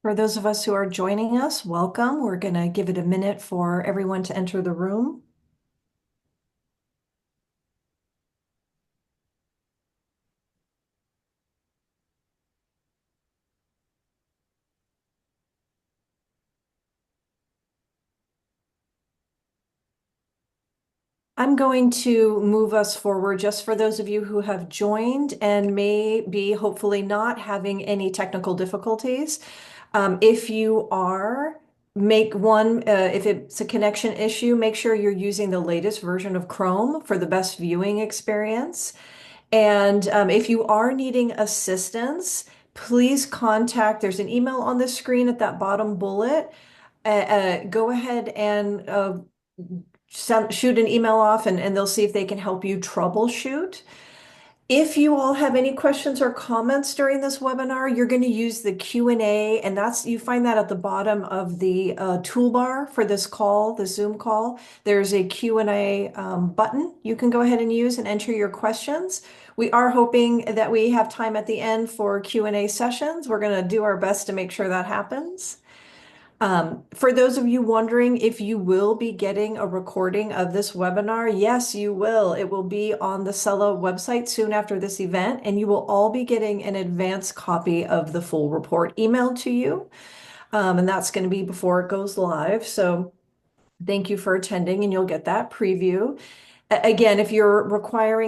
For those of us who are joining us, welcome. We're going to give it a minute for everyone to enter the room. I'm going to move us forward just for those of you who have joined and may be hopefully not having any technical difficulties. If you are, if it's a connection issue, make sure you're using the latest version of Chrome for the best viewing experience. And if you are needing assistance, please contact, there's an email on the screen at that bottom bullet. Go ahead and shoot an email off and they'll see if they can help you troubleshoot. If you all have any questions or comments during this webinar, you're going to use the Q&A, and you find that at the bottom of the toolbar for this call, the Zoom call. There's a Q&A button you can go ahead and use and enter your questions. We are hoping that we have time at the end for Q&A sessions. We're going to do our best to make sure that happens. For those of you wondering if you will be getting a recording of this webinar, yes, you will. It will be on the Cella website soon after this event, and you will all be getting an advance copy of the full report emailed to you. And that's going to be before it goes live. So thank you for attending, and you'll get that preview. Again, if you're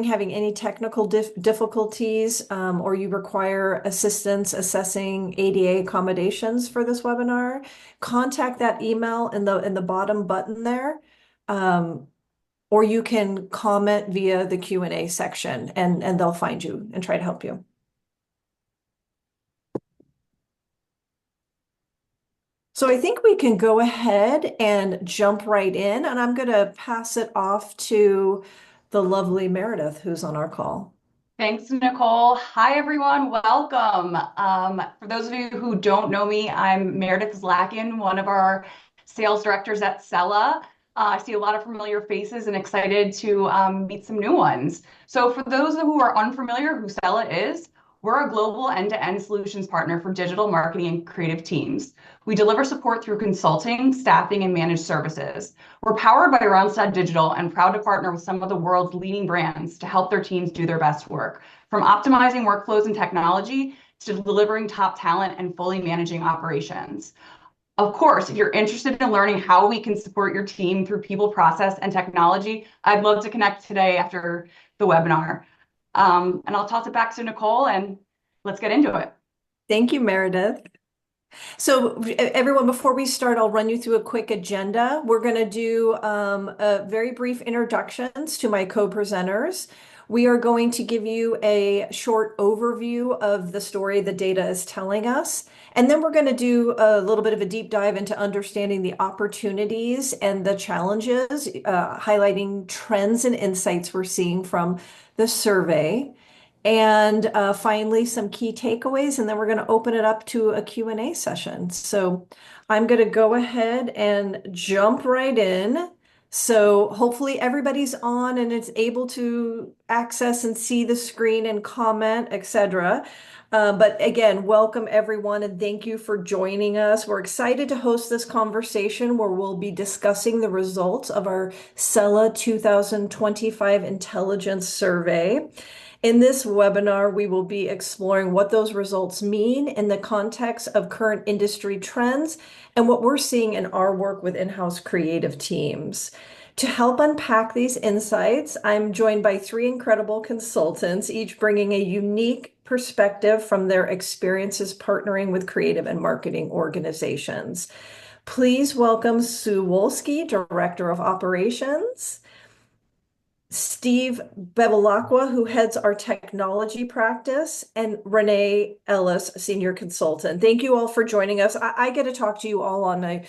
having any technical difficulties or you require assistance assessing ADA accommodations for this webinar, contact that email in the bottom button there. Or you can comment via the Q&A section and they'll find you and try to help you. So I think we can go ahead and jump right in, and I'm going to pass it off to the lovely Meredith, who's on our call. Thanks, Nicole. Hi, everyone. Welcome. For those of you who don't know me, I'm Meredith Zlakin, one of our sales directors at Cella. I see a lot of familiar faces and excited to meet some new ones. So for those who are unfamiliar who Cella is, we're a global end-to-end solutions partner for digital marketing and creative teams. We deliver support through consulting, staffing, and managed services. We're powered by Randstad Digital and proud to partner with some of the world's leading brands to help their teams do their best work, from optimizing workflows and technology to delivering top talent and fully managing operations. Of course, if you're interested in learning how we can support your team through people, process, and technology, I'd love to connect today after the webinar. And I'll toss it back to Nicole and let's get into it. Thank you, Meredith. So everyone, before we start, I'll run you through a quick agenda. We're going to do a very brief introductions to my co-presenters. We are going to give you a short overview of the story the data is telling us. And then we're going to do a little bit of a deep dive into understanding the opportunities and the challenges, highlighting trends and insights we're seeing from the survey. And finally, some key takeaways, and then we're going to open it up to a Q&A session. So I'm going to go ahead and jump right in. So hopefully everybody's on and is able to access and see the screen and comment, etc. But again, welcome everyone and thank you for joining us. We're excited to host this conversation where we'll be discussing the results of our Cella 2025 Intelligence Survey. In this webinar, we will be exploring what those results mean in the context of current industry trends and what we're seeing in our work with in-house creative teams. To help unpack these insights, I'm joined by three incredible consultants, each bringing a unique perspective from their experiences partnering with creative and marketing organizations. Please welcome Sue Wolski, Director of Operations, Steve Bevilacqua, who heads our technology practice, and Renee Ellis, Senior Consultant. Thank you all for joining us. I get to talk to you all on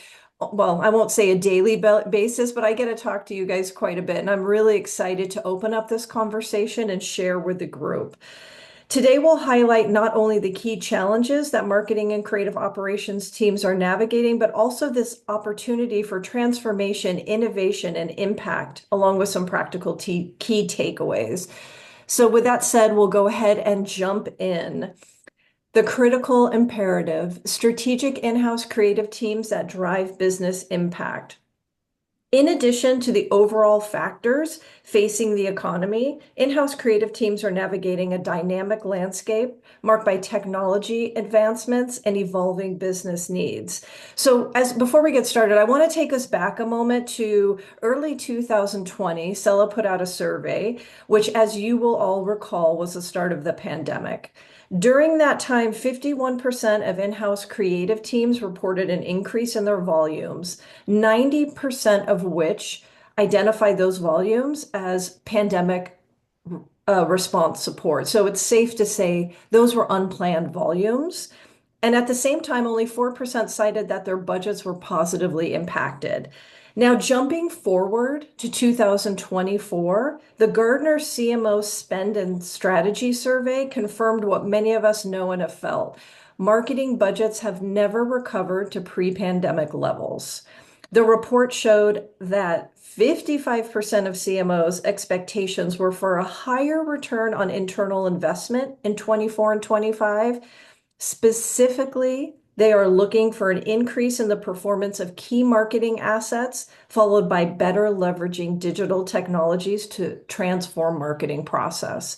well, I won't say a daily basis, but I get to talk to you guys quite a bit. And I'm really excited to open up this conversation and share with the group. Today, we'll highlight not only the key challenges that marketing and creative operations teams are navigating, but also this opportunity for transformation, innovation, and impact, along with some practical key takeaways. So with that said, we'll go ahead and jump in. The critical imperative, strategic in-house creative teams that drive business impact. In addition to the overall factors facing the economy, in-house creative teams are navigating a dynamic landscape marked by technology advancements and evolving business needs. So as before we get started, I want to take us back a moment to early 2020. Cella put out a survey, which, as you will all recall, was the start of the pandemic. During that time, 51% of in-house creative teams reported an increase in their volumes, 90% of which identify those volumes as pandemic response support. So it's safe to say those were unplanned volumes. And at the same time, only 4% cited that their budgets were positively impacted. Now, jumping forward to 2024, the Gartner CMO Spend and Strategy Survey confirmed what many of us know and have felt. Marketing budgets have never recovered to pre-pandemic levels. The report showed that 55% of CMOs' expectations were for a higher return on internal investment in 24 and 25. Specifically, they are looking for an increase in the performance of key marketing assets, followed by better leveraging digital technologies to transform marketing process.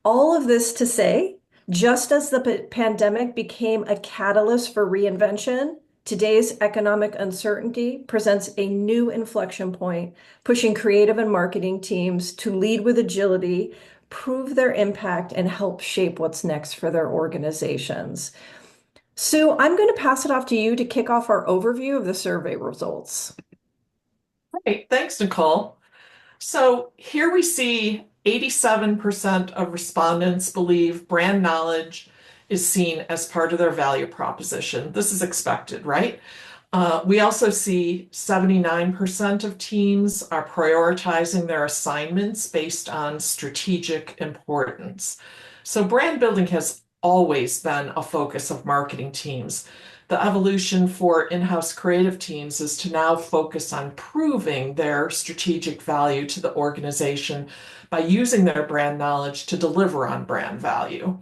All of this to say, just as the pandemic became a catalyst for reinvention, today's economic uncertainty presents a new inflection point, pushing creative and marketing teams to lead with agility, prove their impact, and help shape what's next for their organizations. Sue, I'm going to pass it off to you to kick off our overview of the survey results. Great, thanks, Nicole. So here we see 87% of respondents believe brand knowledge is seen as part of their value proposition. This is expected, right? We also see 79% of teams are prioritizing their assignments based on strategic importance. So brand building has always been a focus of marketing teams. The evolution for in-house creative teams is to now focus on proving their strategic value to the organization by using their brand knowledge to deliver on brand value.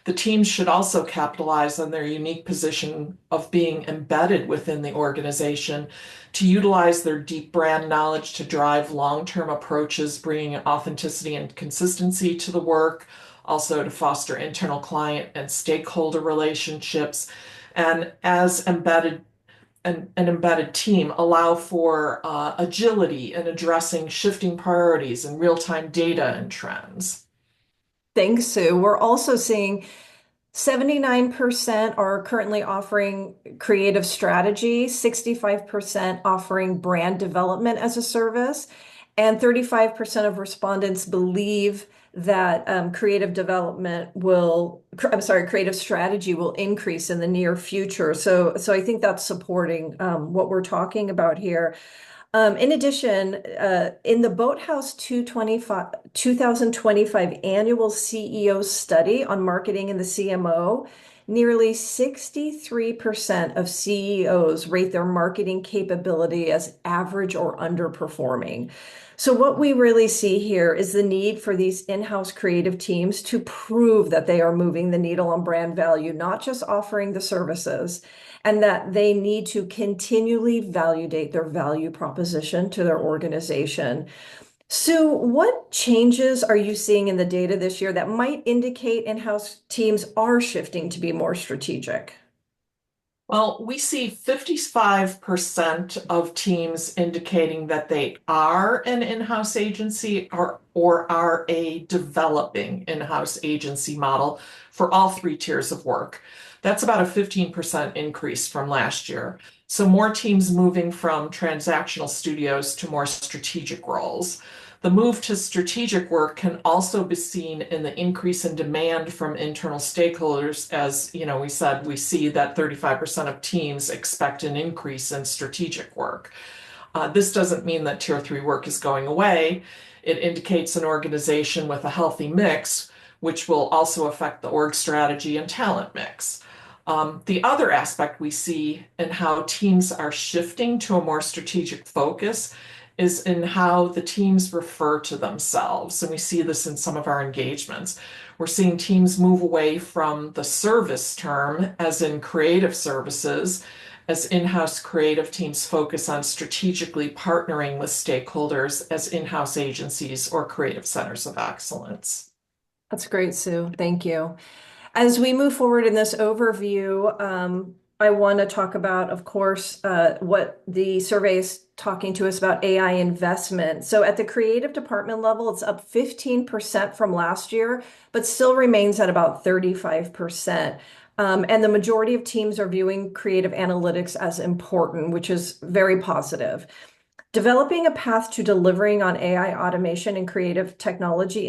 The teams should also capitalize on their unique position of being embedded within the organization to utilize their deep brand knowledge to drive long-term approaches, bringing authenticity and consistency to the work, also to foster internal client and stakeholder relationships, and as an embedded team, allow for agility in addressing shifting priorities and real-time data and trends. Thanks, Sue. We're also seeing 79% are currently offering creative strategy, 65% offering brand development as a service, and 35% of respondents believe that creative strategy will increase in the near future. So I think that's supporting what we're talking about here. In addition, in the Boathouse 2025 annual CEO study on marketing in the CMO, nearly 63% of CEOs rate their marketing capability as average or underperforming. So what we really see here is the need for these in-house creative teams to prove that they are moving the needle on brand value, not just offering the services, and that they need to continually validate their value proposition to their organization. Sue, what changes are you seeing in the data this year that might indicate in-house teams are shifting to be more strategic? Well, we see 55% of teams indicating that they are an in-house agency or are a developing in-house agency model for all three tiers of work. That's about a 15% increase from last year. So more teams moving from transactional studios to more strategic roles. The move to strategic work can also be seen in the increase in demand from internal stakeholders. As we said, we see that 35% of teams expect an increase in strategic work. This doesn't mean that tier 3 work is going away. It indicates an organization with a healthy mix, which will also affect the org strategy and talent mix. The other aspect we see in how teams are shifting to a more strategic focus is in how the teams refer to themselves. And we see this in some of our engagements. We're seeing teams move away from the service term, as in creative services, as in-house creative teams focus on strategically partnering with stakeholders as in-house agencies or creative centers of excellence. That's great, Sue. Thank you. As we move forward in this overview, I want to talk about, of course, what the survey is talking to us about AI investment. So at the creative department level, it's up 15% from last year, but still remains at about 35%. And the majority of teams are viewing creative analytics as important, which is very positive. Developing a path to delivering on AI automation and creative technology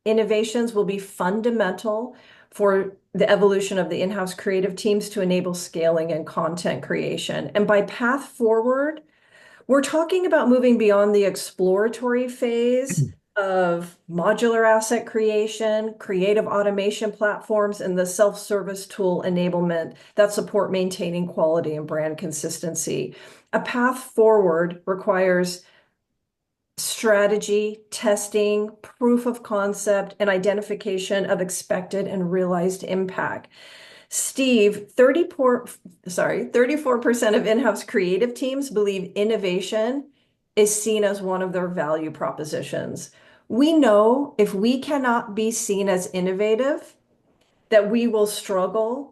innovations will be fundamental for the evolution of the in-house creative teams to enable scaling and content creation. And by path forward, we're talking about moving beyond the exploratory phase of modular asset creation, creative automation platforms, and the self-service tool enablement that support maintaining quality and brand consistency. A path forward requires strategy, testing, proof of concept, and identification of expected and realized impact. Steve, 34% of in-house creative teams believe innovation is seen as one of their value propositions. We know if we cannot be seen as innovative, that we will struggle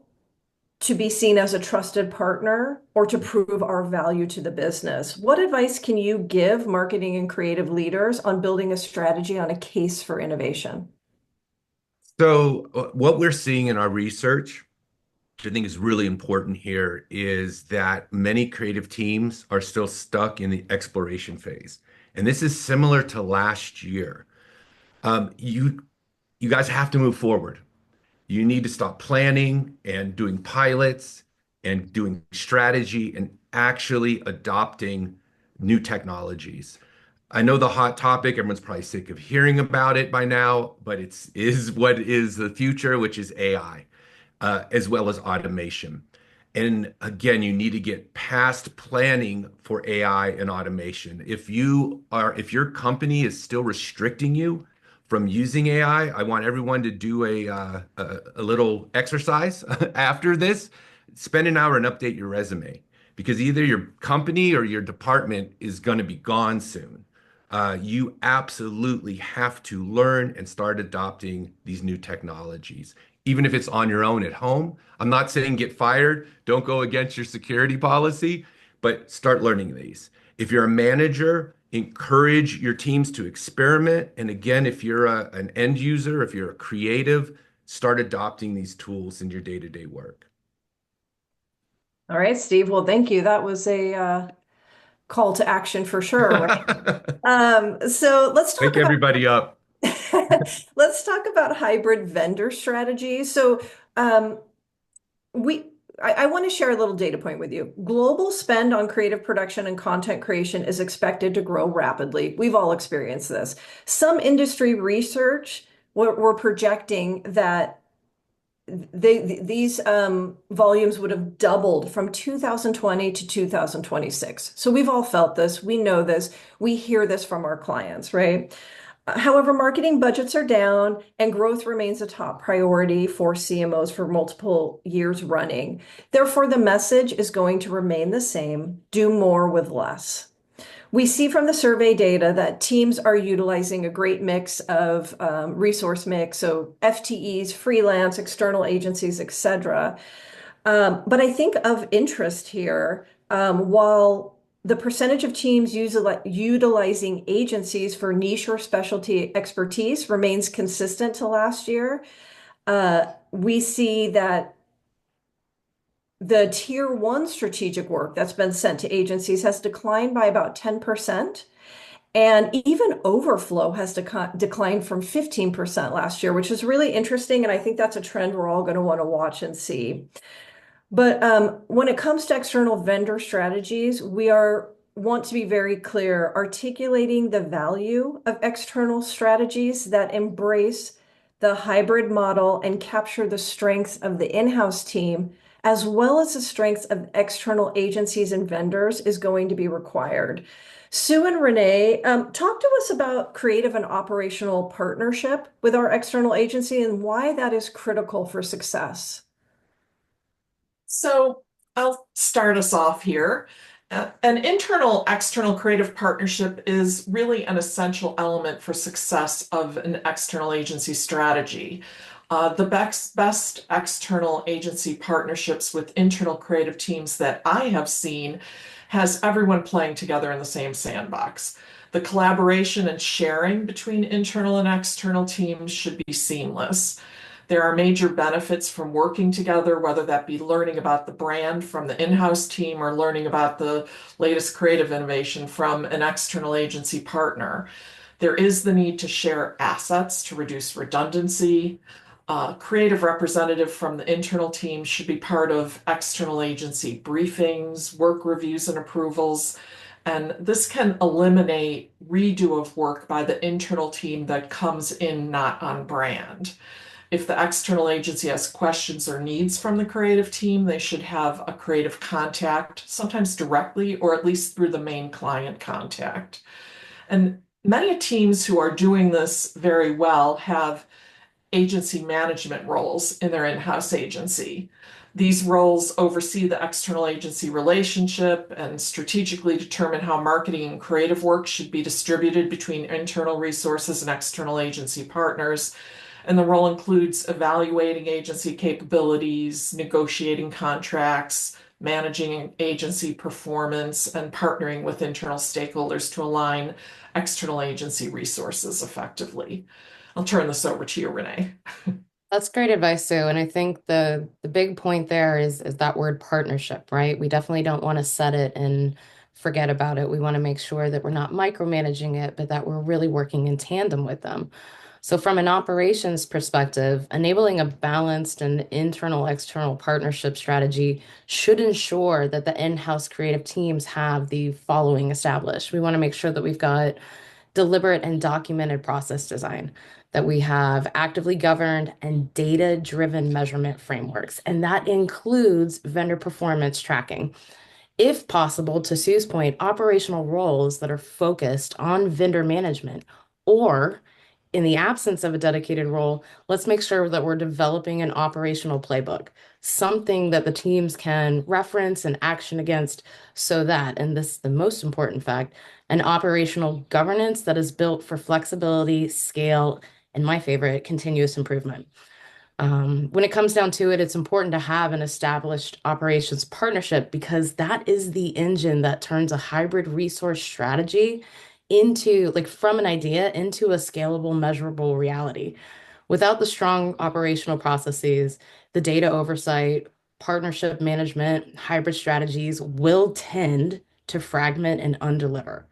to be seen as a trusted partner or to prove our value to the business. What advice can you give marketing and creative leaders on building a strategy on a case for innovation? So what we're seeing in our research, which I think is really important here, is that many creative teams are still stuck in the exploration phase. And this is similar to last year. You guys have to move forward. You need to stop planning and doing pilots and doing strategy and actually adopting new technologies. I know the hot topic, everyone's probably sick of hearing about it by now, but is what is the future, which is AI, as well as automation. And again, you need to get past planning for AI and automation. If your company is still restricting you from using AI, I want everyone to do a little exercise after this. Spend an hour and update your resume because either your company or your department is going to be gone soon. You absolutely have to learn and start adopting these new technologies, even if it's on your own at home. I'm not saying get fired, don't go against your security policy, but start learning these. If you're a manager, encourage your teams to experiment. And again, if you're an end user, if you're a creative, start adopting these tools in your day-to-day work. All right, Steve. Well, thank you. That was a call to action for sure, right? So let's talk Wake everybody up. let's talk about hybrid vendor strategies. So I want to share a little data point with you. Global spend on creative production and content creation is expected to grow rapidly. We've all experienced this. Some industry research were projecting that these volumes would have doubled from 2020 to 2026. So we've all felt this. We know this. We hear this from our clients, right? However, marketing budgets are down and growth remains a top priority for CMOs for multiple years running. Therefore, the message is going to remain the same: do more with less. We see from the survey data that teams are utilizing a great mix of resource mix, so FTEs, freelance, external agencies, etc. But I think of interest here, while the percentage of teams utilizing agencies for niche or specialty expertise remains consistent to last year, we see that the tier one strategic work that's been sent to agencies has declined by about 10%. And even overflow has declined from 15% last year, which is really interesting. And I think that's a trend we're all going to want to watch and see. But when it comes to external vendor strategies, want to be very clear, articulating the value of external strategies that embrace the hybrid model and capture the strengths of the in-house team, as well as the strengths of external agencies and vendors, is going to be required. Sue and Renee, talk to us about creative and operational partnership with our external agency and why that is critical for success. So I'll start us off here. An internal external creative partnership is really an essential element for success of an external agency strategy. The best external agency partnerships with internal creative teams that I have seen has everyone playing together in the same sandbox. The collaboration and sharing between internal and external teams should be seamless. There are major benefits from working together, whether that be learning about the brand from the in-house team or learning about the latest creative innovation from an external agency partner. There is the need to share assets to reduce redundancy. Creative representative from the internal team should be part of external agency briefings, work reviews, and approvals. And this can eliminate redo of work by the internal team that comes in not on brand. If the external agency has questions or needs from the creative team, they should have a creative contact, sometimes directly or at least through the main client contact. And many teams who are doing this very well have agency management roles in their in-house agency. These roles oversee the external agency relationship and strategically determine how marketing and creative work should be distributed between internal resources and external agency partners. And the role includes evaluating agency capabilities, negotiating contracts, managing agency performance, and partnering with internal stakeholders to align external agency resources effectively. I'll turn this over to you, Renee. That's great advice, Sue. And I think the big point there is that word partnership, right? We definitely don't want to set it and forget about it. We want to make sure that we're not micromanaging it, but that we're really working in tandem with them. So from an operations perspective, enabling a balanced and internal-external partnership strategy should ensure that the in-house creative teams have the following established. We want to make sure that we've got deliberate and documented process design, that we have actively governed and data-driven measurement frameworks, and that includes vendor performance tracking. If possible, to Sue's point, operational roles that are focused on vendor management, or in the absence of a dedicated role, let's make sure that we're developing an operational playbook, something that the teams can reference and action against so that, and this is the most important fact, an operational governance that is built for flexibility, scale, and my favorite, continuous improvement. When it comes down to it, it's important to have an established operations partnership because that is the engine that turns a hybrid resource strategy into, like, from an idea into a scalable, measurable reality. Without the strong operational processes, the data oversight, partnership management, hybrid strategies will tend to fragment and undeliver.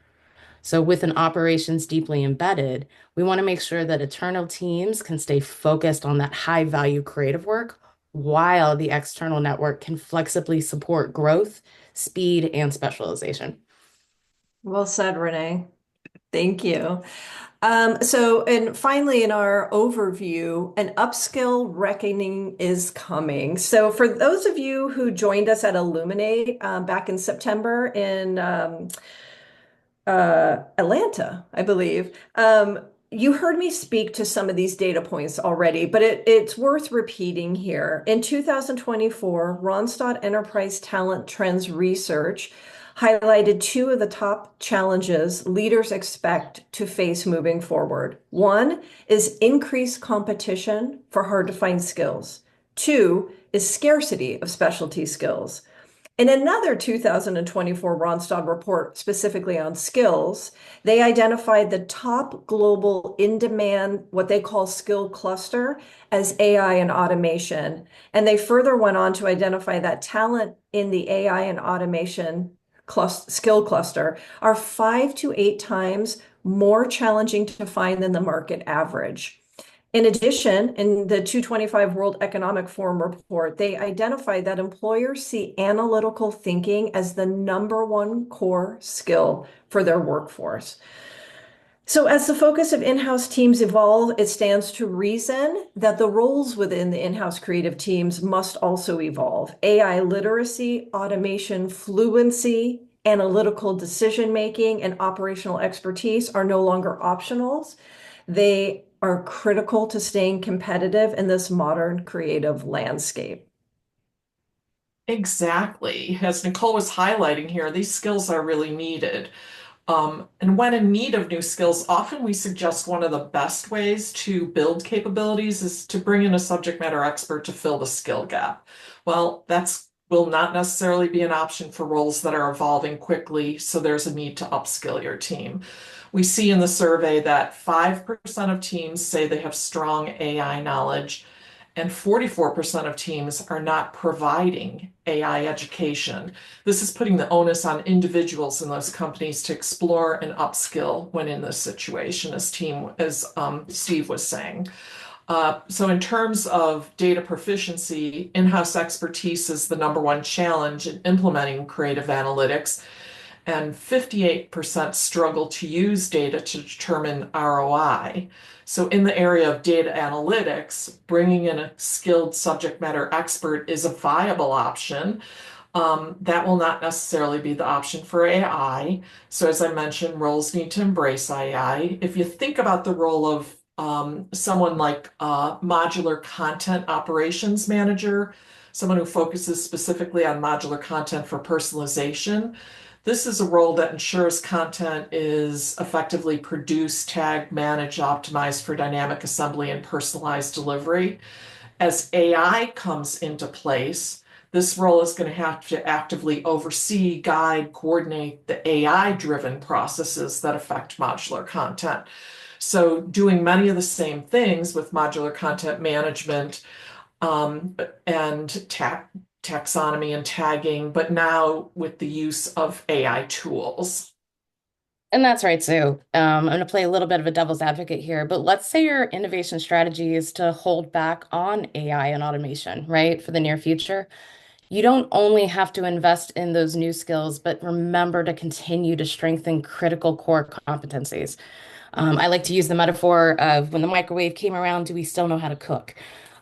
So with an operations deeply embedded, we want to make sure that internal teams can stay focused on that high value creative work while the external network can flexibly support growth, speed, and specialization. Well said, Renee. Thank you. And finally, in our overview, an upskill reckoning is coming. So for those of you who joined us at Illuminate back in September in Atlanta, I believe. You heard me speak to some of these data points already, but it's worth repeating here. In 2024, Randstad Enterprise Talent Trends Research highlighted two of the top challenges leaders expect to face moving forward. One is increased competition for hard-to-find skills. Two is scarcity of specialty skills. In another 2024 Randstad report specifically on skills, they identified the top global in-demand, what they call skill cluster, as AI and automation. And they further went on to identify that talent in the AI and automation skill cluster are 5 to 8 times more challenging to find than the market average. In addition, in the 225 World Economic Forum report, they identified that employers see analytical thinking as the #1 core skill for their workforce. So as the focus of in-house teams evolve, it stands to reason that the roles within the in-house creative teams must also evolve. AI literacy, automation fluency, analytical decision making, and operational expertise are no longer optionals. They are critical to staying competitive in this modern creative landscape. Exactly. As Nicole was highlighting here, these skills are really needed. And when in need of new skills, often we suggest one of the best ways to build capabilities is to bring in a subject matter expert to fill the skill gap. Well, that's will not necessarily be an option for roles that are evolving quickly, so there's a need to upskill your team. We see in the survey that 5% of teams say they have strong AI knowledge, and 44% of teams are not providing AI education. This is putting the onus on individuals in those companies to explore and upskill when in this situation, as Steve was saying. So in terms of data proficiency, in-house expertise is the number one challenge in implementing creative analytics, and 58% struggle to use data to determine ROI. So in the area of data analytics, bringing in a skilled subject matter expert is a viable option. That will not necessarily be the option for AI. So as I mentioned, roles need to embrace AI. If you think about the role of someone like a modular content operations manager, someone who focuses specifically on modular content for personalization, this is a role that ensures content is effectively produced, tagged, managed, optimized for dynamic assembly and personalized delivery. As AI comes into place, this role is going to have to actively oversee, guide, coordinate the AI-driven processes that affect modular content. So doing many of the same things with modular content management and taxonomy and tagging, but now with the use of AI tools. And that's right, Sue. I'm going to play a little bit of a devil's advocate here, but let's say your innovation strategy is to hold back on AI and automation, right, for the near future. You don't only have to invest in those new skills, but remember to continue to strengthen critical core competencies. I like to use the metaphor of when the microwave came around, do we still know how to cook?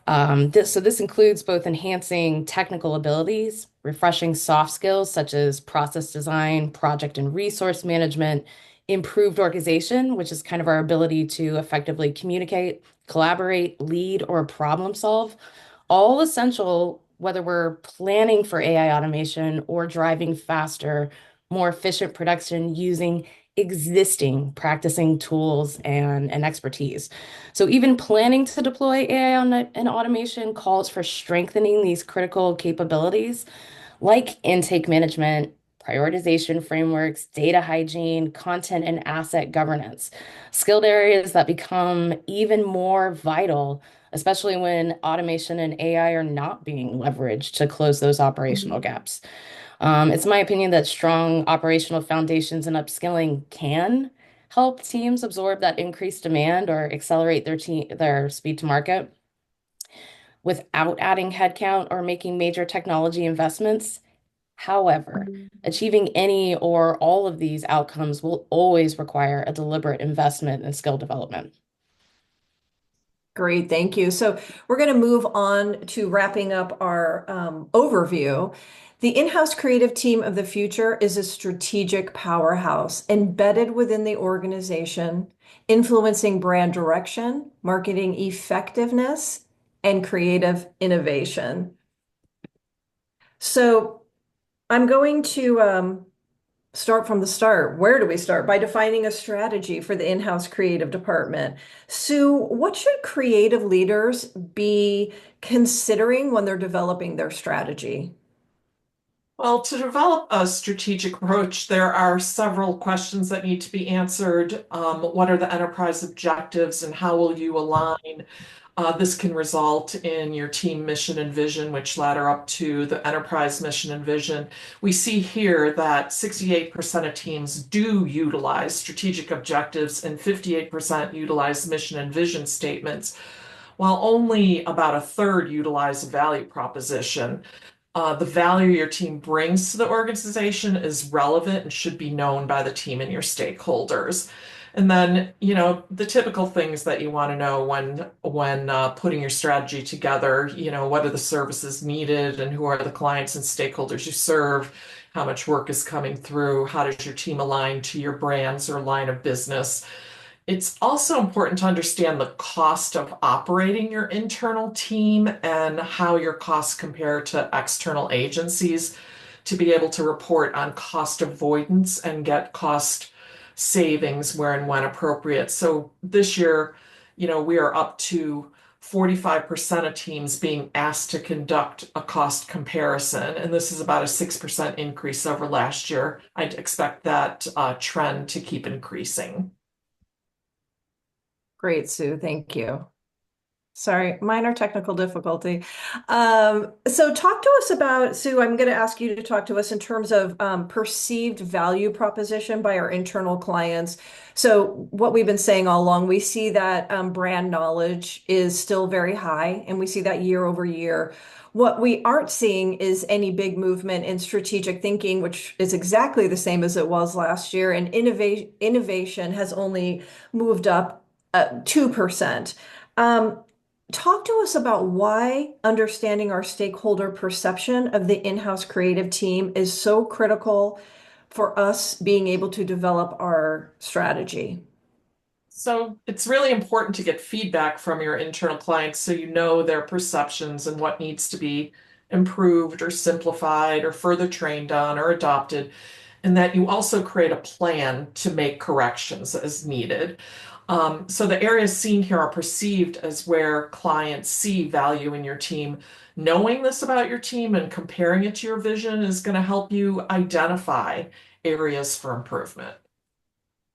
So this includes both enhancing technical abilities, refreshing soft skills such as process design, project and resource management, improved organization, which is kind of our ability to effectively communicate, collaborate, lead, or problem solve, all essential whether we're planning for AI automation or driving faster, more efficient production using existing practicing tools and expertise. So even planning to deploy AI and automation calls for strengthening these critical capabilities like intake management, prioritization frameworks, data hygiene, content and asset governance, skilled areas that become even more vital, especially when automation and AI are not being leveraged to close those operational gaps. It's my opinion that strong operational foundations and upskilling can help teams absorb that increased demand or accelerate their speed to market without adding headcount or making major technology investments. However, achieving any or all of these outcomes will always require a deliberate investment in skill development. Great, thank you. So we're going to move on to wrapping up our overview. The in-house creative team of the future is a strategic powerhouse embedded within the organization, influencing brand direction, marketing effectiveness, and creative innovation. So I'm going to start from the start. Where do we start? By defining a strategy for the in-house creative department. Sue, what should creative leaders be considering when they're developing their strategy? Well, to develop a strategic approach, there are several questions that need to be answered. What are the enterprise objectives and how will you align? This can result in your team mission and vision, which ladder up to the enterprise mission and vision. We see here that 68% of teams do utilize strategic objectives and 58% utilize mission and vision statements, while only about a third utilize a value proposition. The value your team brings to the organization is relevant and should be known by the team and your stakeholders. And then, the typical things that you want to know when putting your strategy together, what are the services needed and who are the clients and stakeholders you serve? how much work is coming through, how does your team align to your brands or line of business. It's also important to understand the cost of operating your internal team and how your costs compare to external agencies to be able to report on cost avoidance and get cost savings where and when appropriate. So this year, we are up to 45% of teams being asked to conduct a cost comparison, and this is about a 6% increase over last year. I'd expect that trend to keep increasing. Great, Sue. Thank you. Sorry, minor technical difficulty. So talk to us about, Sue, I'm going to ask you to talk to us in terms of perceived value proposition by our internal clients. So what we've been saying all along, we see that brand knowledge is still very high, and we see that year over year. What we aren't seeing is any big movement in strategic thinking, which is exactly the same as it was last year, and innovation has only moved up 2%. Talk to us about why understanding our stakeholder perception of the in-house creative team is so critical for us being able to develop our strategy. So it's really important to get feedback from your internal clients so you know their perceptions and what needs to be improved or simplified or further trained on or adopted, and that you also create a plan to make corrections as needed. So the areas seen here are perceived as where clients see value in your team. Knowing this about your team and comparing it to your vision is going to help you identify areas for improvement.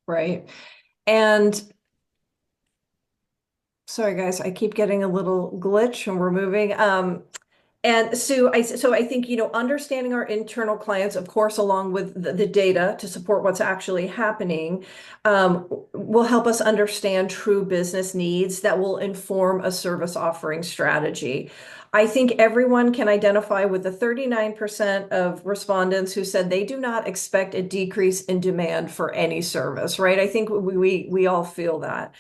Right. And sorry, guys, I keep getting a little glitch and we're moving. And Sue, I think, understanding our internal clients, of course, along with the data to support what's actually happening, will help us understand true business needs that will inform a service offering strategy. I think everyone can identify with the 39% of respondents who said they do not expect a decrease in demand for any service, right? I think we all feel that.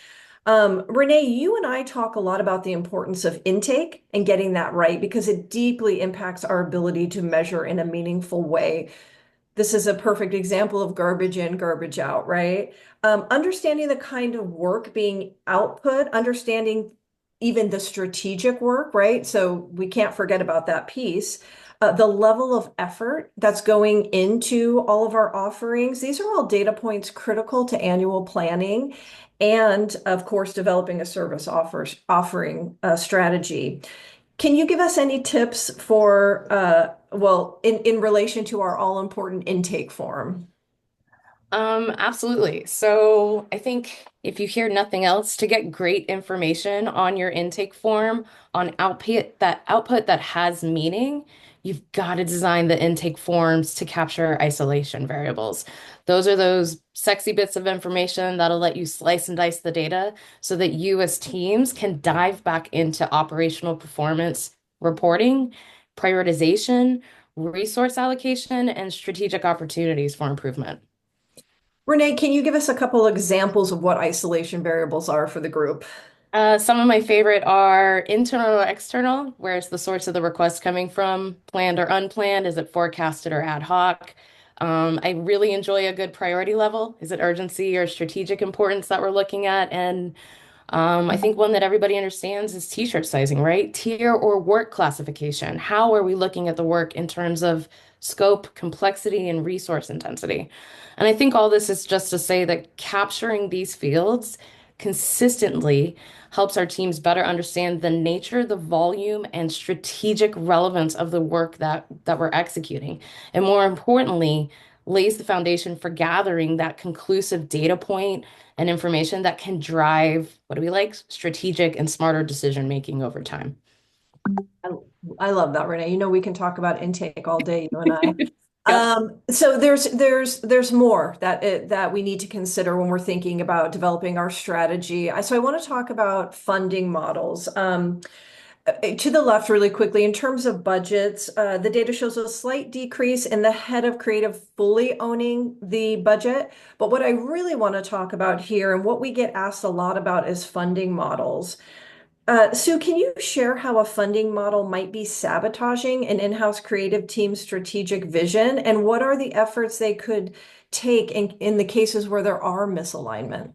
Renee, you and I talk a lot about the importance of intake and getting that right because it deeply impacts our ability to measure in a meaningful way. This is a perfect example of garbage in, garbage out, right? Understanding the kind of work being output, understanding even the strategic work, right? So we can't forget about that piece. The level of effort that's going into all of our offerings. These are all data points critical to annual planning and, of course, developing a service offering strategy. Can you give us any tips for, in relation to our all-important intake form? Absolutely. So I think if you hear nothing else, to get great information on your intake form, on output that has meaning, you've got to design the intake forms to capture isolation variables. Those are those sexy bits of information that'll let you slice and dice the data so that you as teams can dive back into operational performance reporting, prioritization, resource allocation, and strategic opportunities for improvement. Renee, can you give us a couple examples of what isolation variables are for the group? Some of my favorite are internal or external. Where's the source of the request coming from? Planned or unplanned? Is it forecasted or ad hoc? I really enjoy a good priority level. Is it urgency or strategic importance that we're looking at? And I think one that everybody understands is t-shirt sizing, right? Tier or work classification. How are we looking at the work in terms of scope, complexity, and resource intensity? And I think all this is just to say that capturing these fields consistently helps our teams better understand the nature, the volume, and strategic relevance of the work that we're executing. And more importantly, lays the foundation for gathering that conclusive data point and information that can drive, what do we like? Strategic and smarter decision making over time. I love that, Renee. We can talk about intake all day, you and I. Yep. So there's more that we need to consider when we're thinking about developing our strategy. So I want to talk about funding models. To the left, really quickly, in terms of budgets, the data shows a slight decrease in the head of creative fully owning the budget. But what I really want to talk about here and what we get asked a lot about is funding models. Sue, can you share how a funding model might be sabotaging an in-house creative team's strategic vision, and what are the efforts they could take in the cases where there are misalignment?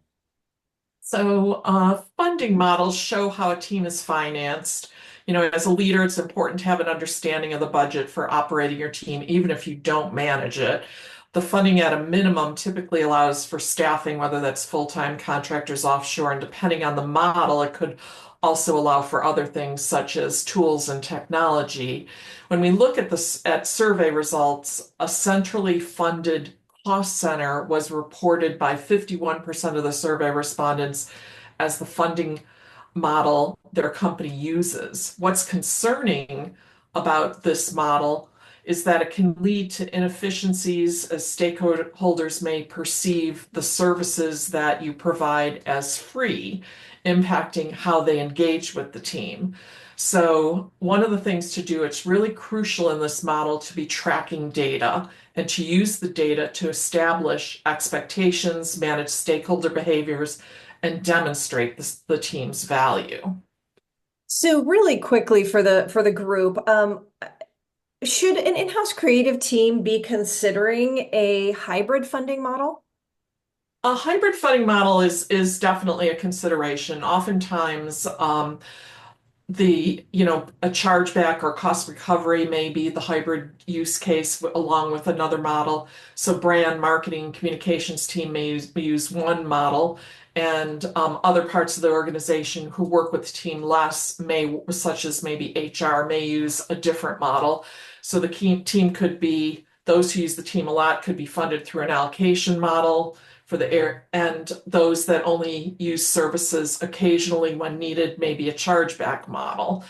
So, funding models show how a team is financed. As a leader, it's important to have an understanding of the budget for operating your team, even if you don't manage it. The funding at a minimum typically allows for staffing, whether that's full-time contractors offshore, and depending on the model, it could also allow for other things such as tools and technology. When we look at at survey results, a centrally funded cost center was reported by 51% of the survey respondents as the funding model their company uses. What's concerning about this model is that it can lead to inefficiencies as stakeholders may perceive the services that you provide as free, impacting how they engage with the team. So, one of the things to do, it's really crucial in this model to be tracking data and to use the data to establish expectations, manage stakeholder behaviors, and demonstrate the team's value. So really quickly for the group, should an in-house creative team be considering a hybrid funding model? A hybrid funding model is definitely a consideration. Oftentimes, a chargeback or cost recovery may be the hybrid use case along with another model. So brand marketing communications team may use one model, and other parts of the organization who work with the team less such as maybe HR, may use a different model. So the key team could be those who use the team a lot could be funded through an allocation model for the air, and those that only use services occasionally when needed, maybe a chargeback model.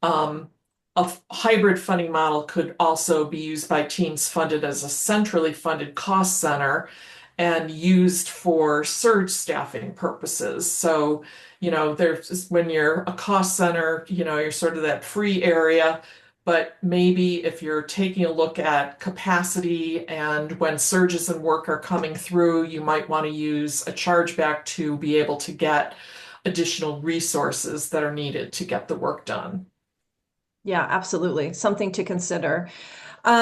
Um, a hybrid funding model could also be used by teams funded as a centrally funded cost center and used for surge staffing purposes. So, there's when you're a cost center, you're sort of that free area. But maybe if you're taking a look at capacity and when surges and work are coming through, you might want to use a chargeback to be able to get additional resources that are needed to get the work done. Yeah, absolutely. Something to consider.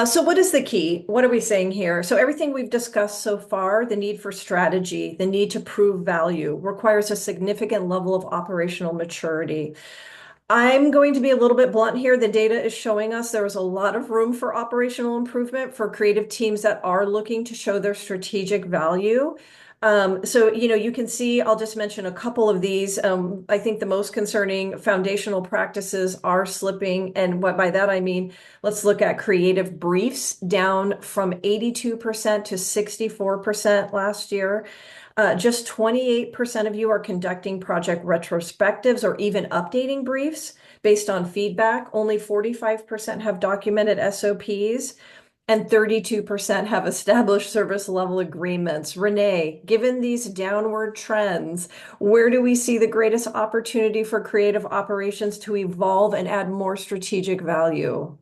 So what is the key? What are we saying here? So everything we've discussed so far, the need for strategy, the need to prove value requires a significant level of operational maturity. I'm going to be a little bit blunt here. The data is showing us there is a lot of room for operational improvement for creative teams that are looking to show their strategic value. So, you can see, I'll just mention a couple of these. I think the most concerning foundational practices are slipping. And what by that I mean, let's look at creative briefs down from 82% to 64% last year. Just 28% of you are conducting project retrospectives or even updating briefs based on feedback. Only 45% have documented SOPs, and 32% have established service level agreements. Renee, given these downward trends, where do we see the greatest opportunity for creative operations to evolve and add more strategic value?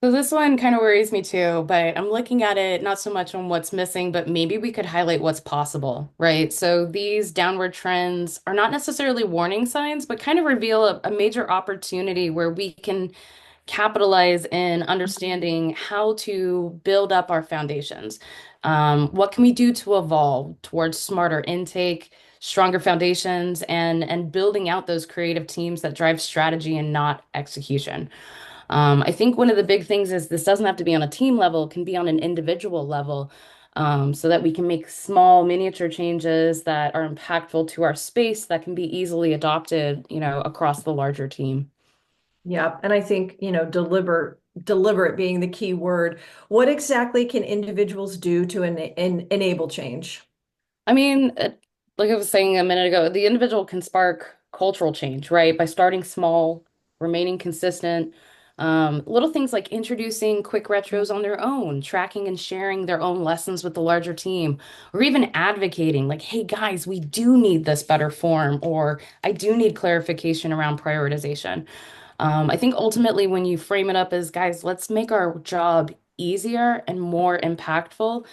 So this one kind of worries me too, but I'm looking at it not so much on what's missing, but maybe we could highlight what's possible, right? So these downward trends are not necessarily warning signs, but kind of reveal a major opportunity where we can capitalize in understanding how to build up our foundations. What can we do to evolve towards smarter intake, stronger foundations, and building out those creative teams that drive strategy and not execution? I think one of the big things is this doesn't have to be on a team level, it can be on an individual level, so that we can make small miniature changes that are impactful to our space that can be easily adopted, across the larger team. Yeah, and I think, deliberate being the key word. What exactly can individuals do to enable change? I mean, like I was saying a minute ago, the individual can spark cultural change, right? By starting small, remaining consistent. Little things like introducing quick retros on their own, tracking and sharing their own lessons with the larger team, or even advocating, like, hey guys, we do need this better form, or I do need clarification around prioritization. I think ultimately, when you frame it up as, guys, let's make our job easier and more impactful,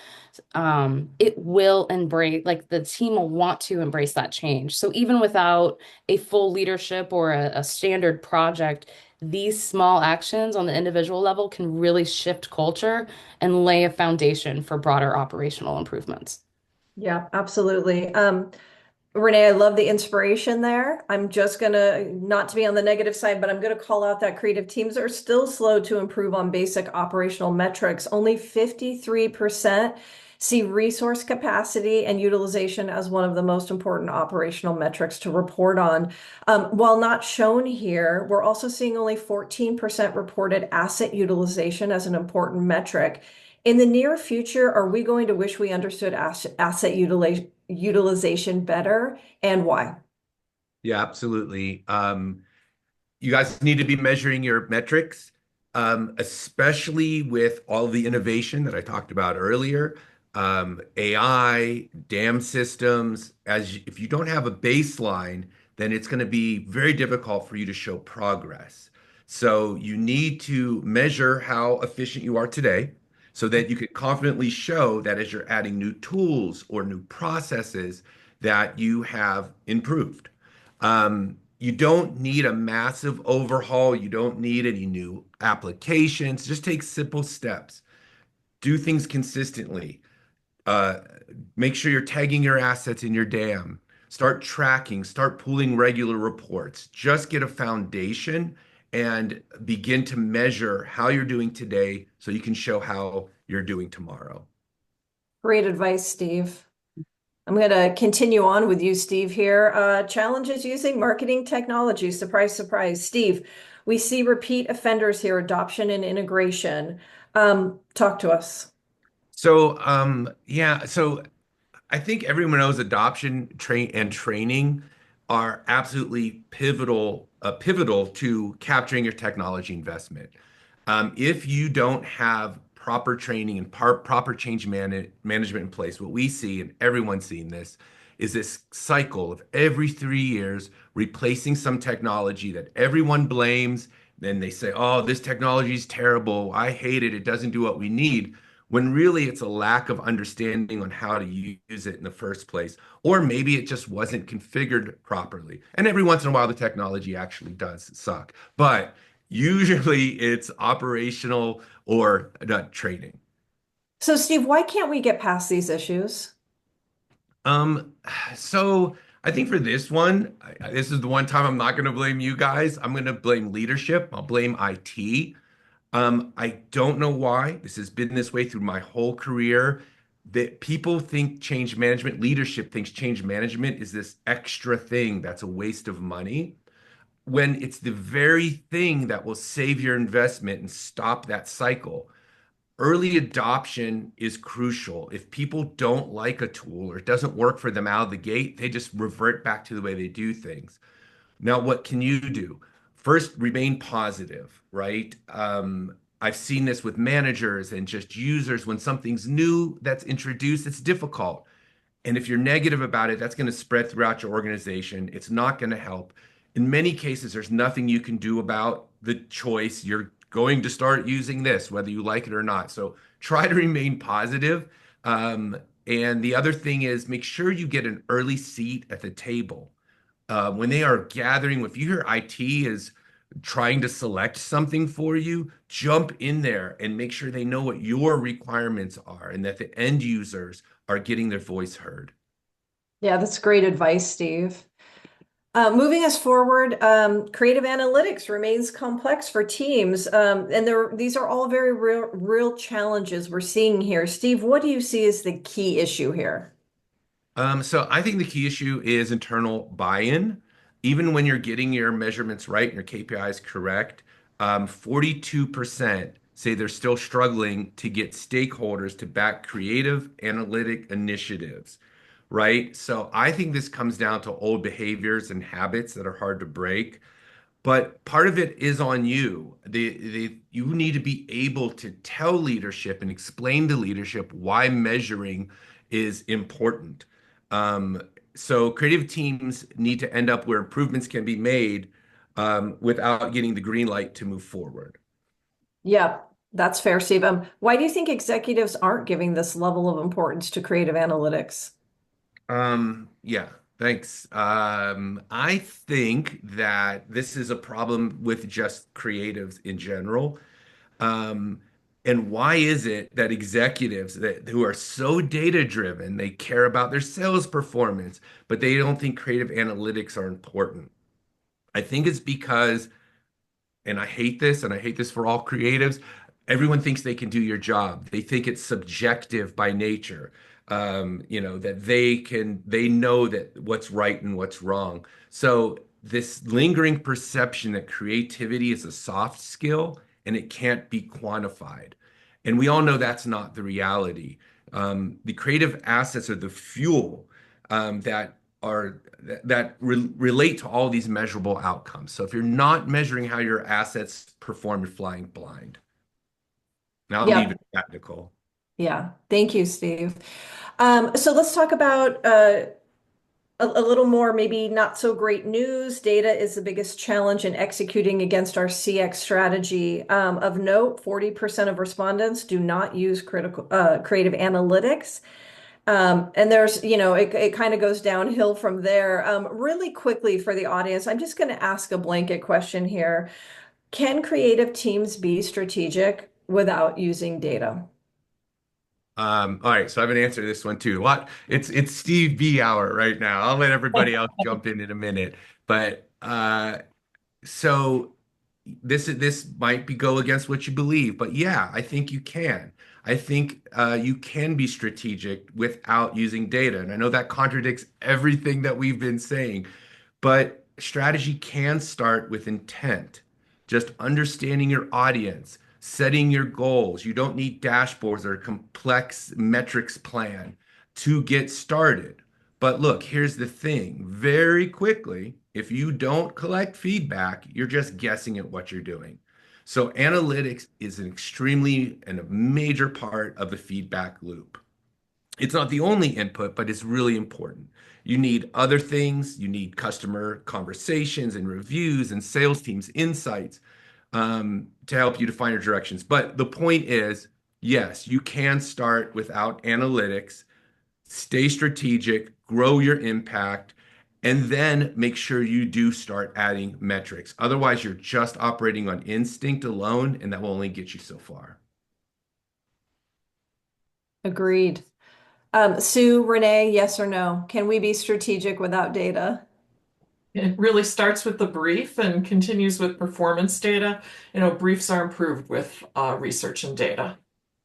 it will embrace, like the team will want to embrace that change. So even without a full leadership or a standard project, these small actions on the individual level can really shift culture and lay a foundation for broader operational improvements. Yeah, absolutely. Renee, I love the inspiration there. I'm just gonna, not to be on the negative side, but I'm gonna call out that creative teams are still slow to improve on basic operational metrics. Only 53% see resource capacity and utilization as one of the most important operational metrics to report on. While not shown here, we're also seeing only 14% reported asset utilization as an important metric. In the near future, are we going to wish we understood asset utilization better, and why? Yeah, absolutely. You guys need to be measuring your metrics, especially with all the innovation that I talked about earlier. AI, dam systems, if you don't have a baseline, then it's going to be very difficult for you to show progress. So you need to measure how efficient you are today so that you can confidently show that as you're adding new tools or new processes, that you have improved. You don't need a massive overhaul. You don't need any new applications. Just take simple steps. Do things consistently. Uh, Make sure you're tagging your assets in your dam. Start tracking, start pulling regular reports. Just get a foundation and begin to measure how you're doing today so you can show how you're doing tomorrow. Great advice, Steve. I'm going to continue on with you, Steve, here. Challenges using marketing technology. Surprise, surprise. Steve, we see repeat offenders here, adoption and integration. Talk to us. So I think everyone knows adoption and training are absolutely pivotal to capturing your technology investment. If you don't have proper training and proper change management in place, what we see, and everyone's seeing this, is this cycle of every 3 years replacing some technology that everyone blames. Then they say, oh, this technology is terrible. I hate it. It doesn't do what we need. When really it's a lack of understanding on how to use it in the first place. Or maybe it just wasn't configured properly. And every once in a while, the technology actually does suck. But usually it's operational or training. So, Steve, why can't we get past these issues? Um, so I think for this one, this is the one time I'm not going to blame you guys. I'm going to blame leadership. I'll blame IT. I don't know why. This has been this way through my whole career. That people think change management, leadership thinks change management is this extra thing that's a waste of money, when it's the very thing that will save your investment and stop that cycle. Early adoption is crucial. If people don't like a tool or it doesn't work for them out of the gate, they just revert back to the way they do things. Now, what can you do? First, remain positive, right? I've seen this with managers and just users. When something's new that's introduced, it's difficult. And if you're negative about it, that's going to spread throughout your organization. It's not going to help. In many cases, there's nothing you can do about the choice. You're going to start using this, whether you like it or not. So try to remain positive. And the other thing is make sure you get an early seat at the table. When they are gathering, if you hear IT is trying to select something for you, jump in there and make sure they know what your requirements are and that the end users are getting their voice heard. Yeah, that's great advice, Steve. Moving us forward, creative analytics remains complex for teams, and these are all very real challenges we're seeing here. Steve, what do you see as the key issue here? So I think the key issue is internal buy-in. Even when you're getting your measurements right and your KPIs correct, 42% say they're still struggling to get stakeholders to back creative analytic initiatives, right? So I think this comes down to old behaviors and habits that are hard to break. But part of it is on you. You need to be able to tell leadership and explain to leadership why measuring is important. Um, so creative teams need to end up where improvements can be made without getting the green light to move forward. Yeah, That's fair, Steve. Why do you think executives aren't giving this level of importance to creative analytics? Yeah, thanks. I think that this is a problem with just creatives in general. Um, and why is it that executives that who are so data driven, they care about their sales performance, but they don't think creative analytics are important? I think it's because, and I hate this, and I hate this for all creatives. Everyone thinks they can do your job. They think it's subjective by nature. That they know that what's right and what's wrong. So this lingering perception that creativity is a soft skill and it can't be quantified. And we all know that's not the reality. The creative assets are the fuel that relate to all these measurable outcomes. So if you're not measuring how your assets perform, you're flying blind. Now I'll leave Yep. it at that, Nicole. Yeah. Thank you, Steve. So let's talk about a little more, maybe not so great news. Data is the biggest challenge in executing against our CX strategy. Of note, 40% of respondents do not use creative analytics. And there's, it kind of goes downhill from there. Really quickly for the audience, I'm just going to ask a blanket question here. Can creative teams be strategic without using data? All right, so I have an answer to this one too. What? It's Steve B hour right now. I'll let everybody else jump in a minute. But so this might be go against what you believe, but yeah, I think you can. I think you can be strategic without using data, and I know that contradicts everything that we've been saying, but strategy can start with intent, just understanding your audience, setting your goals. You don't need dashboards or a complex metrics plan to get started. But look, here's the thing. Very quickly, if you don't collect feedback, you're just guessing at what you're doing. So analytics is an extremely and a major part of the feedback loop. It's not the only input, but it's really important. You need other things. You need customer conversations and reviews and sales teams insights to help you define your directions. But the point is, yes, you can start without analytics, stay strategic, grow your impact, and then make sure you do start adding metrics. Otherwise, you're just operating on instinct alone, and that will only get you so far. Agreed. Sue, Renee, yes or no? Can we be strategic without data? It really starts with the brief and continues with performance data. Briefs are improved with research and data.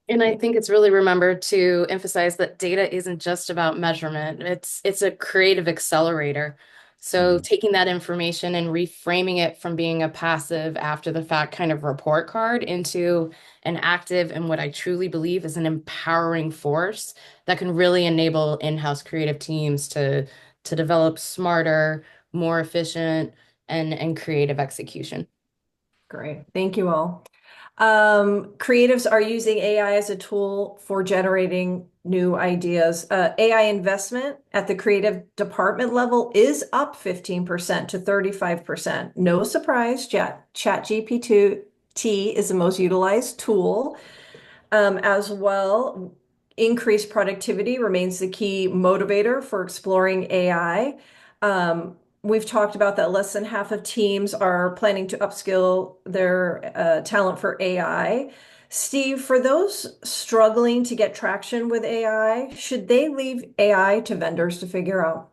And I think it's really remembered to emphasize that data isn't just about measurement. It's a creative accelerator. So Mhm. taking that information and reframing it from being a passive after the fact kind of report card into an active and what I truly believe is an empowering force that can really enable in-house creative teams to develop smarter, more efficient and creative execution. Great. Thank you all. Creatives are using AI as a tool for generating new ideas. AI investment at the creative department level is up 15% to 35%. No surprise, ChatGPT is the most utilized tool. As well, increased productivity remains the key motivator for exploring AI. We've talked about that less than half of teams are planning to upskill their talent for AI. Steve, for those struggling to get traction with AI, should they leave AI to vendors to figure out?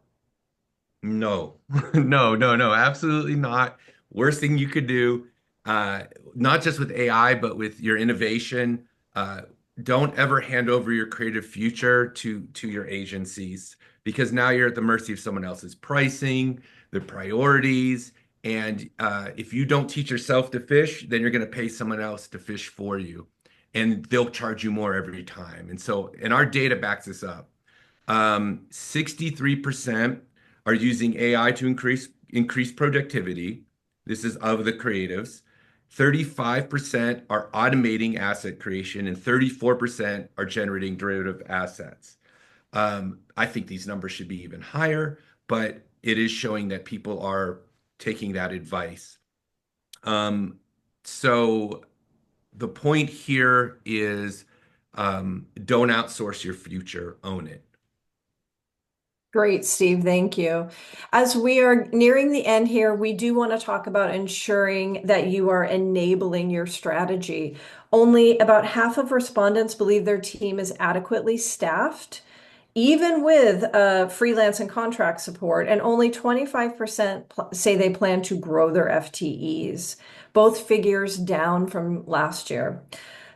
No, no, absolutely not. Worst thing you could do, uh, not just with AI, but with your innovation. Uh, don't ever hand over your creative future to your agencies because now you're at the mercy of someone else's pricing, their priorities, and if you don't teach yourself to fish, then you're going to pay someone else to fish for you, and they'll charge you more every time. And so, and our data backs this up. 63% are using AI to increase productivity. This is of the creatives. 35% are automating asset creation, and 34% are generating derivative assets. I think these numbers should be even higher, but it is showing that people are taking that advice. So The point here is don't outsource your future, own it. Great, Steve. Thank you. As we are nearing the end here, we do want to talk about ensuring that you are enabling your strategy. Only about half of respondents believe their team is adequately staffed, even with freelance and contract support, and only 25% say they plan to grow their FTEs, both figures down from last year.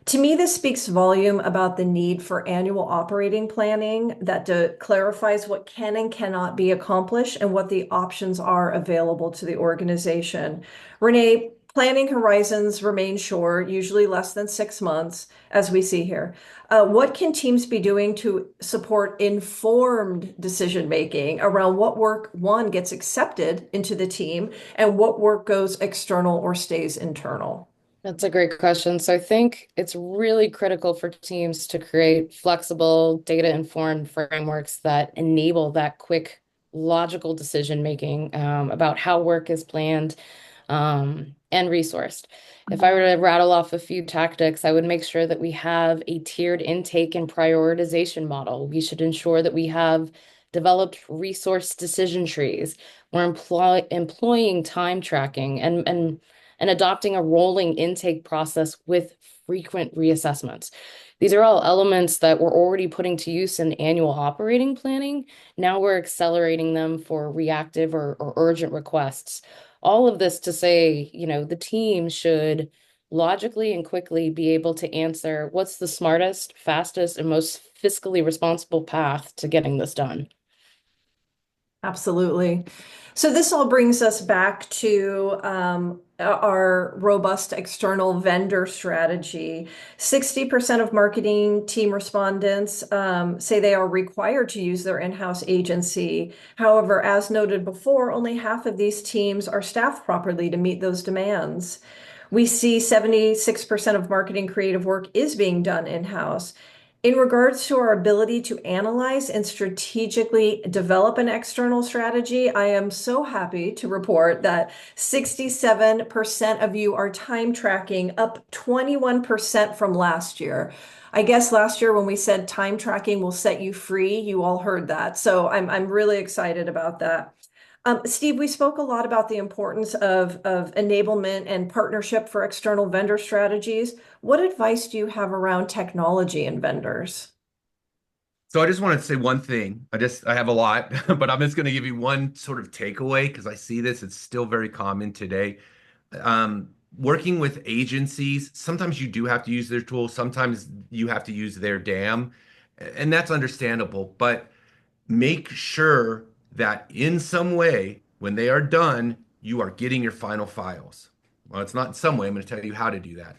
To me, this speaks volume about the need for annual operating planning that clarifies what can and cannot be accomplished and what the options are available to the organization. Renee, planning horizons remain short, usually less than 6 months, as we see here. What can teams be doing to support informed decision making around what work, one, gets accepted into the team and what work goes external or stays internal? That's a great question. So I think it's really critical for teams to create flexible, data-informed frameworks that enable that quick, logical decision making about how work is planned and resourced. If I were to rattle off a few tactics, I would make sure that we have a tiered intake and prioritization model. We should ensure that we have developed resource decision trees. We're employing time tracking and adopting a rolling intake process with frequent reassessments. These are all elements that we're already putting to use in annual operating planning. Now we're accelerating them for reactive or urgent requests. All of this to say, the team should logically and quickly be able to answer what's the smartest, fastest, and most fiscally responsible path to getting this done. Absolutely. So this all brings us back to our robust external vendor strategy. 60% of marketing team respondents say they are required to use their in-house agency. However, as noted before, only half of these teams are staffed properly to meet those demands. We see 76% of marketing creative work is being done in-house. In regards to our ability to analyze and strategically develop an external strategy, I am so happy to report that 67% of you are time tracking, up 21% from last year. I guess last year when we said time tracking will set you free, you all heard that. So I'm really excited about that. Steve, we spoke a lot about the importance of enablement and partnership for external vendor strategies. What advice do you have around technology and vendors? So I just wanted to say one thing. I have a lot, but I'm just going to give you one sort of takeaway because I see this. It's still very common today. Working with agencies, sometimes you do have to use their tools. Sometimes you have to use their DAM, and that's understandable. But make sure that in some way, when they are done, you are getting your final files. Well, it's not in some way. I'm going to tell you how to do that.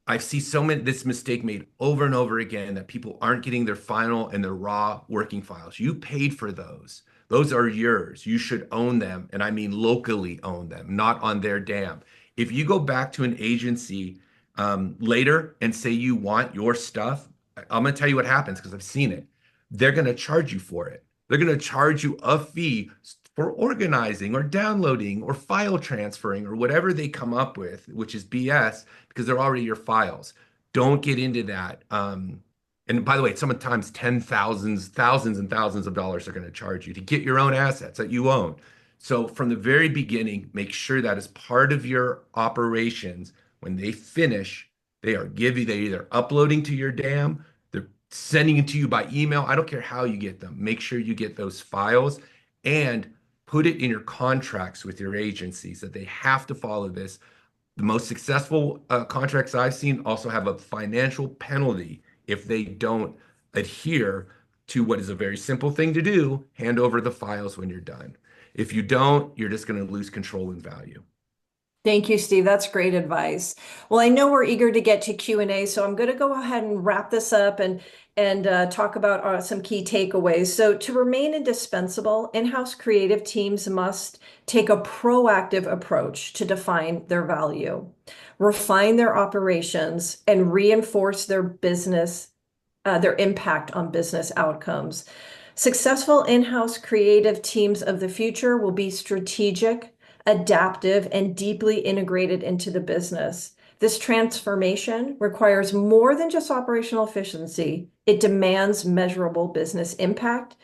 I see this mistake made over and over again that people aren't getting their final and their raw working files. You paid for those. Those are yours. You should own them. And I mean locally own them, not on their DAM. If you go back to an agency later and say you want your stuff, I'm going to tell you what happens because I've seen it. They're going to charge you for it. They're going to charge you a fee for organizing or downloading or file transferring or whatever they come up with, which is BS because they're already your files. Don't get into that. And by the way, sometimes thousands and thousands of dollars are going to charge you to get your own assets that you own. So from the very beginning, make sure that is part of your operations. When they finish, they're either uploading to your DAM, they're sending it to you by email. I don't care how you get them. Make sure you get those files and put it in your contracts with your agencies that they have to follow this. The most successful contracts I've seen also have a financial penalty if they don't adhere to what is a very simple thing to do, hand over the files when you're done. If you don't, you're just going to lose control and value. Thank you, Steve. That's great advice. Well, I know we're eager to get to Q&A, so I'm going to go ahead and wrap this up and talk about some key takeaways. So to remain indispensable, in-house creative teams must take a proactive approach to define their value, refine their operations, and reinforce their impact on business outcomes. Successful in-house creative teams of the future will be strategic, adaptive, and deeply integrated into the business. This transformation requires more than just operational efficiency. It demands measurable business impact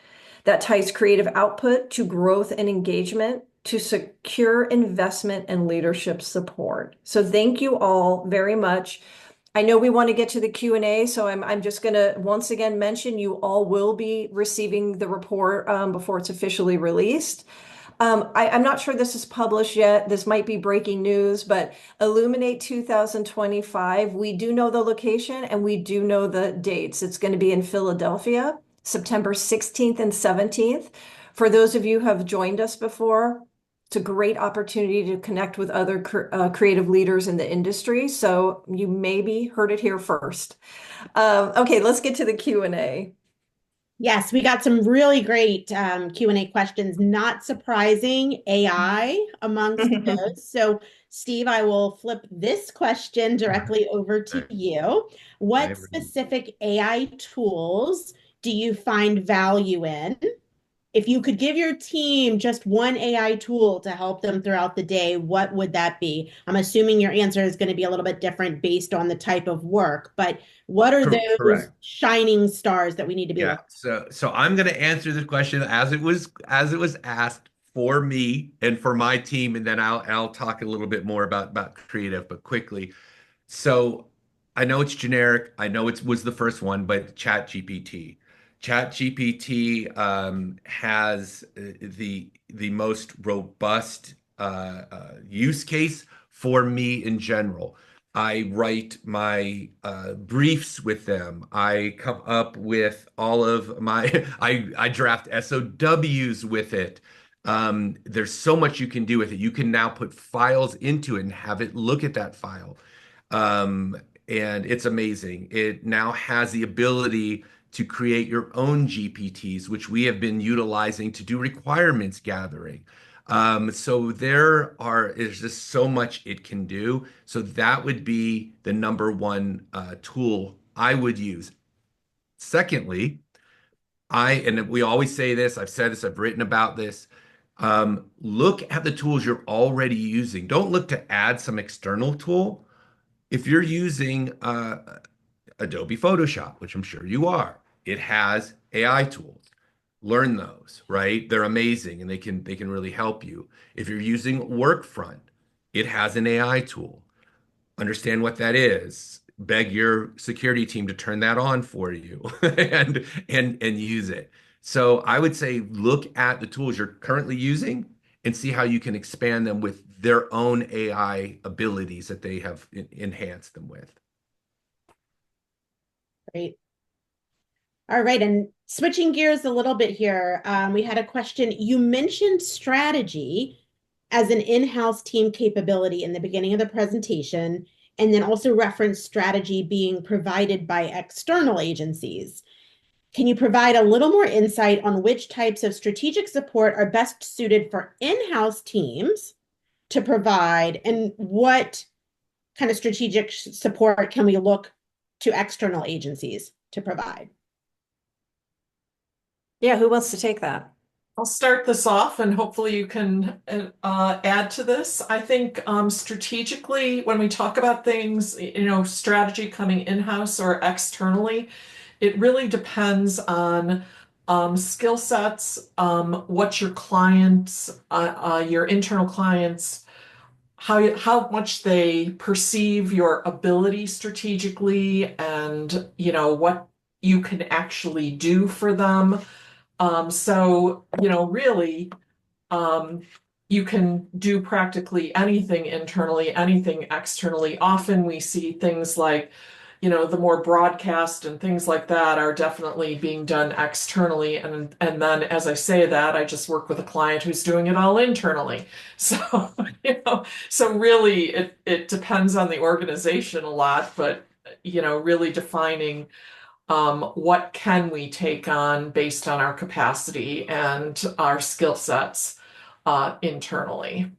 that ties creative output to growth and engagement to secure investment and leadership support. So thank you all very much. I know we want to get to the Q&A, so I'm just going to once again mention you all will be receiving the report before it's officially released. I'm not sure this is published yet. This might be breaking news, but Illuminate 2025, we do know the location and we do know the dates. It's going to be in Philadelphia, September 16th and 17th. For those of you who have joined us before, it's a great opportunity to connect with other creative leaders in the industry. So you maybe heard it here first. Okay, let's get to the Q&A. Yes, we got some really great Q&A questions. Not surprising, AI amongst those. So, Steve, I will flip this question directly over to you. What specific AI tools do you find value in? If you could give your team just one AI tool to help them throughout the day, what would that be? I'm assuming your answer is going to be a little bit different based on the type of work, but what are those Correct. shining stars that we need to be Yeah. looking? So I'm going to answer this question as it was asked for me and for my team, and then I'll talk a little bit more about creative, but quickly. So I know it's generic. I know it was the first one, but ChatGPT. ChatGPT has the most robust use case for me in general. I write my briefs with them. I come up with all of my, I draft SOWs with it. There's so much you can do with it. You can now put files into it and have it look at that file. Um, and it's amazing. It now has the ability to create your own GPTs, which we have been utilizing to do requirements gathering. So is just so much it can do. So that would be the number one tool I would use. Secondly, and we always say this, I've said this, I've written about this. Look at the tools you're already using. Don't look to add some external tool. If you're using Adobe Photoshop, which I'm sure you are, it has AI tools. Learn those, right? They're amazing and they can really help you. If you're using Workfront, it has an AI tool. Understand what that is. Beg your security team to turn that on for you and use it. So I would say look at the tools you're currently using and see how you can expand them with their own AI abilities that they have enhanced them with. Great. All right, and switching gears a little bit here, we had a question. You mentioned strategy as an in-house team capability in the beginning of the presentation, and then also referenced strategy being provided by external agencies. Can you provide a little more insight on which types of strategic support are best suited for in-house teams to provide, and what kind of strategic support can we look to external agencies to provide? Yeah, who wants to take that? I'll start this off and hopefully you can add to this. I think strategically, when we talk about things, strategy coming in-house or externally, it really depends on skill sets, what your clients, your internal clients, how much they perceive your ability strategically and, what you can actually do for them. Really, you can do practically anything internally, anything externally. Often we see things like, the more broadcast and things like that are definitely being done externally. And then as I say that, I just work with a client who's doing it all internally. So, so really it depends on the organization a lot, but, really defining what can we take on based on our capacity and our skill sets internally.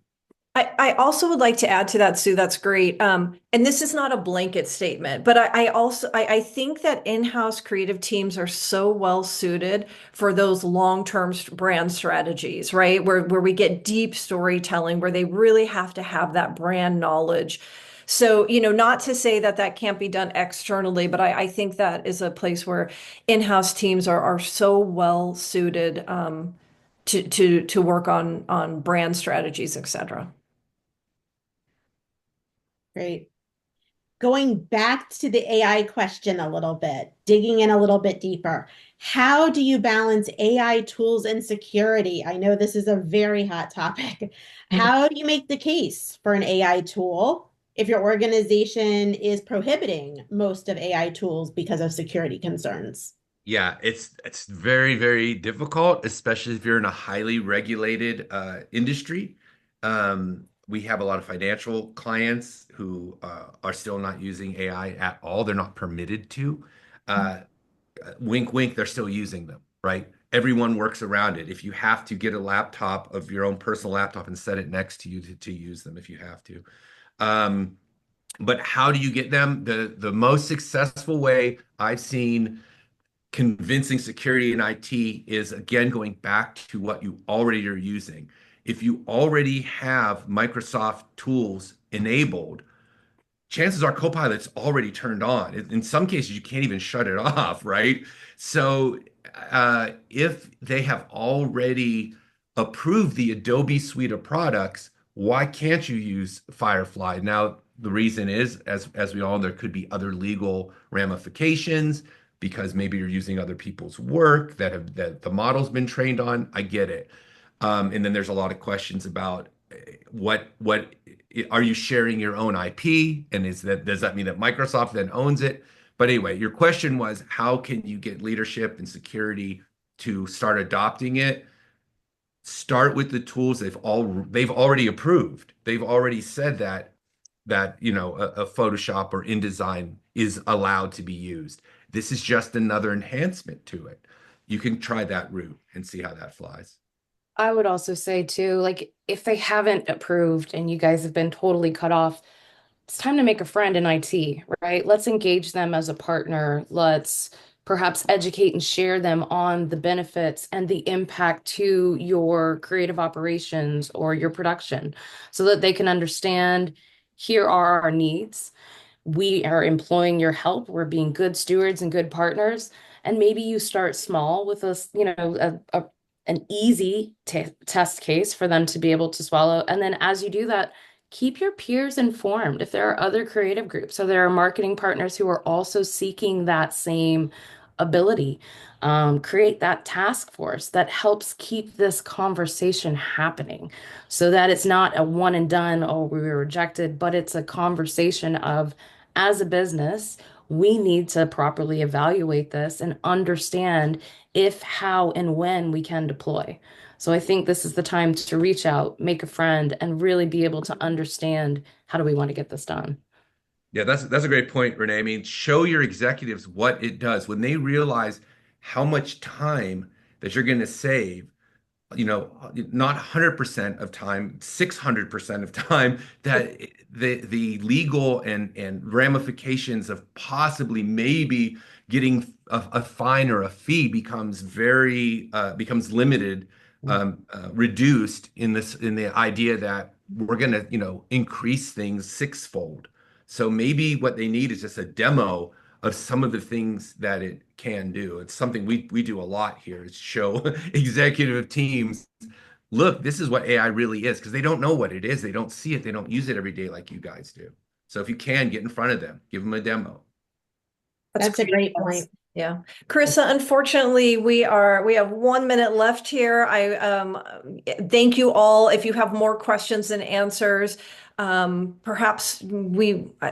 I also would like to add to that, Sue. That's great. And this is not a blanket statement, but I think that in-house creative teams are so well suited for those long-term brand strategies, right? Where we get deep storytelling, where they really have to have that brand knowledge. So, not to say that that can't be done externally, but I think that is a place where in-house teams are so well suited to work on brand strategies, et cetera. Great. Going back to the AI question a little bit, digging in a little bit deeper. How do you balance AI tools and security? I know this is a very hot topic. How do you make the case for an AI tool if your organization is prohibiting most of AI tools because of security concerns? Yeah, it's very, very difficult, especially if you're in a highly regulated industry. We have a lot of financial clients who are still not using AI at all. They're not permitted to. Uh, Wink, wink, they're still using them, right? Everyone works around it. If you have to get a laptop of your own personal laptop and set it next to you to use them if you have to. Um, but how do you get them? The most successful way I've seen convincing security and IT is again going back to what you already are using. If you already have Microsoft tools enabled, chances are Copilot's already turned on. In some cases, you can't even shut it off, right? So if they have already approved the Adobe suite of products, why can't you use Firefly? Now, the reason is, as we all know, there could be other legal ramifications because maybe you're using other people's work that the model's been trained on. I get it. And then there's a lot of questions about what are you sharing your own IP? And does that mean that Microsoft then owns it? But anyway, your question was how can you get leadership and security to start adopting it? Start with the tools they've already approved. They've already said that a Photoshop or InDesign is allowed to be used. This is just another enhancement to it. You can try that route and see how that flies. I would also say too, like if they haven't approved and you guys have been totally cut off, it's time to make a friend in IT, right? Let's engage them as a partner. Let's perhaps educate and share them on the benefits and the impact to your creative operations or your production so that they can understand here are our needs. We are employing your help. We're being good stewards and good partners. And maybe you start small with an easy test case for them to be able to swallow. And then as you do that, keep your peers informed. If there are other creative groups, so there are marketing partners who are also seeking that same ability, create that task force that helps keep this conversation happening so that it's not a one and done, oh, we were rejected, but it's a conversation of, as a business, we need to properly evaluate this and understand if, how, and when we can deploy. So I think this is the time to reach out, make a friend, and really be able to understand how do we want to get this done. Yeah, that's a great point, Renee. I mean, show your executives what it does. When they realize how much time that you're going to save, not 100% of time, 600% of time, that the legal and ramifications of possibly maybe getting a fine or a fee becomes limited, reduced in the idea that we're going to, increase things sixfold. So maybe what they need is just a demo of some of the things that it can do. It's something we do a lot here is show executive teams, look, this is what AI really is, because they don't know what it is. They don't see it. They don't use it every day like you guys do. So if you can, get in front of them, give them a demo. That's a great point. Yeah. Carissa, unfortunately, we have 1 minute left here. I thank you all. If you have more questions and answers, perhaps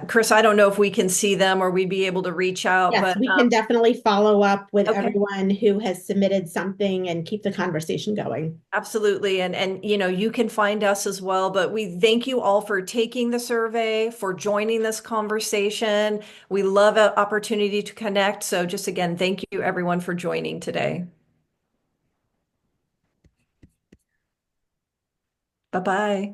Chris, I don't know if we can see them or we'd be able to reach out, Yes, but we can definitely follow up with okay. everyone who has submitted something and keep the conversation going. Absolutely. And you can find us as well, but we thank you all for taking the survey, for joining this conversation. We love an opportunity to connect. So just again, thank you everyone for joining today. Bye-bye.